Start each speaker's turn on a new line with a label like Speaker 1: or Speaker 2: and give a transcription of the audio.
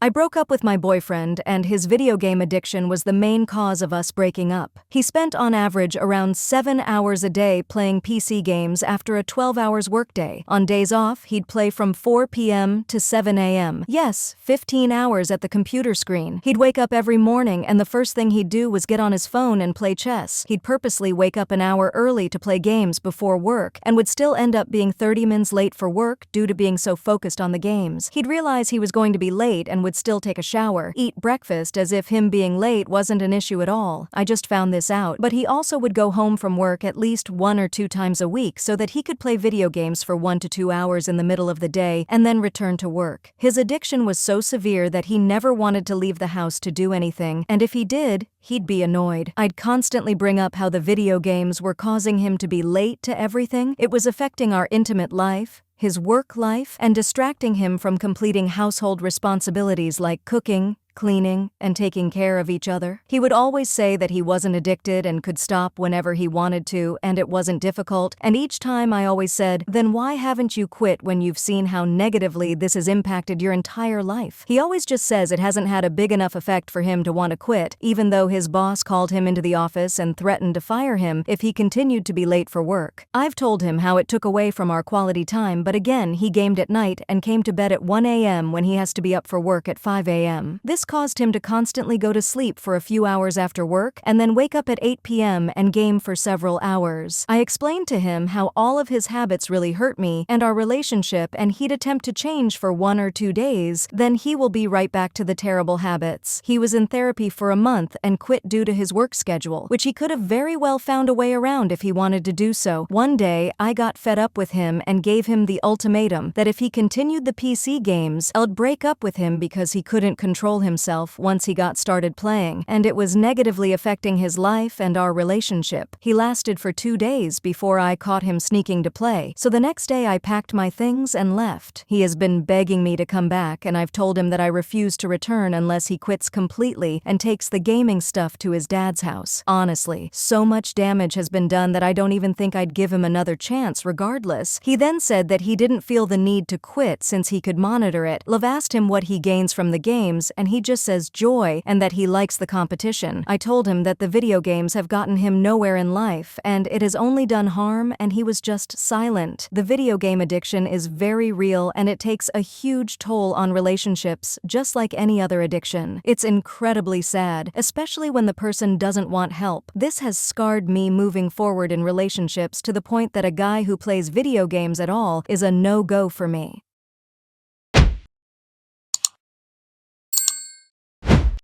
Speaker 1: I broke up with my boyfriend, and his video game addiction was the main cause of us breaking up. He spent on average around 7 hours a day playing PC games after a 12-hours workday. On days off, he'd play from 4 p.m. to 7 a.m. Yes, 15 hours at the computer screen. He'd wake up every morning, and the first thing he'd do was get on his phone and play chess. He'd purposely wake up an hour early to play games before work, and would still end up being 30 minutes late for work due to being so focused on the games. He'd realize he was going to be late and would still take a shower, eat breakfast as if him being late wasn't an issue at all. I just found this out, but he also would go home from work at least 1 or 2 times a week so that he could play video games for 1 to 2 hours in the middle of the day and then return to work. His addiction was so severe that he never wanted to leave the house to do anything, and if he did, he'd be annoyed. I'd constantly bring up how the video games were causing him to be late to everything. It was affecting our intimate life, his work life, and distracting him from completing household responsibilities like cooking, cleaning, and taking care of each other. He would always say that he wasn't addicted and could stop whenever he wanted to, and it wasn't difficult, and each time I always said, "Then why haven't you quit when you've seen how negatively this has impacted your entire life?" He always just says it hasn't had a big enough effect for him to want to quit, even though his boss called him into the office and threatened to fire him if he continued to be late for work. I've told him how it took away from our quality time, but again, he gamed at night and came to bed at 1 a.m. when he has to be up for work at 5 a.m. This caused him to constantly go to sleep for a few hours after work and then wake up at 8 p.m. and game for several hours. I explained to him how all of his habits really hurt me and our relationship, and he'd attempt to change for 1 or 2 days, then he will be right back to the terrible habits. He was in therapy for a month and quit due to his work schedule, which he could have very well found a way around if he wanted to do so. One day, I got fed up with him and gave him the ultimatum that if he continued the PC games, I'd break up with him because he couldn't control himself once he got started playing, and it was negatively affecting his life and our relationship. He lasted for 2 days before I caught him sneaking to play, so the next day I packed my things and left. He has been begging me to come back, and I've told him that I refuse to return unless he quits completely and takes the gaming stuff to his dad's house. Honestly, so much damage has been done that I don't even think I'd give him another chance regardless. He then said that he didn't feel the need to quit since he could monitor it. Love asked him what he gains from the games, and he just says joy and that he likes the competition. I told him that the video games have gotten him nowhere in life and it has only done harm, and he was just silent. The video game addiction is very real and it takes a huge toll on relationships just like any other addiction. It's incredibly sad, especially when the person doesn't want help. This has scarred me moving forward in relationships to the point that a guy who plays video games at all is a no-go for me.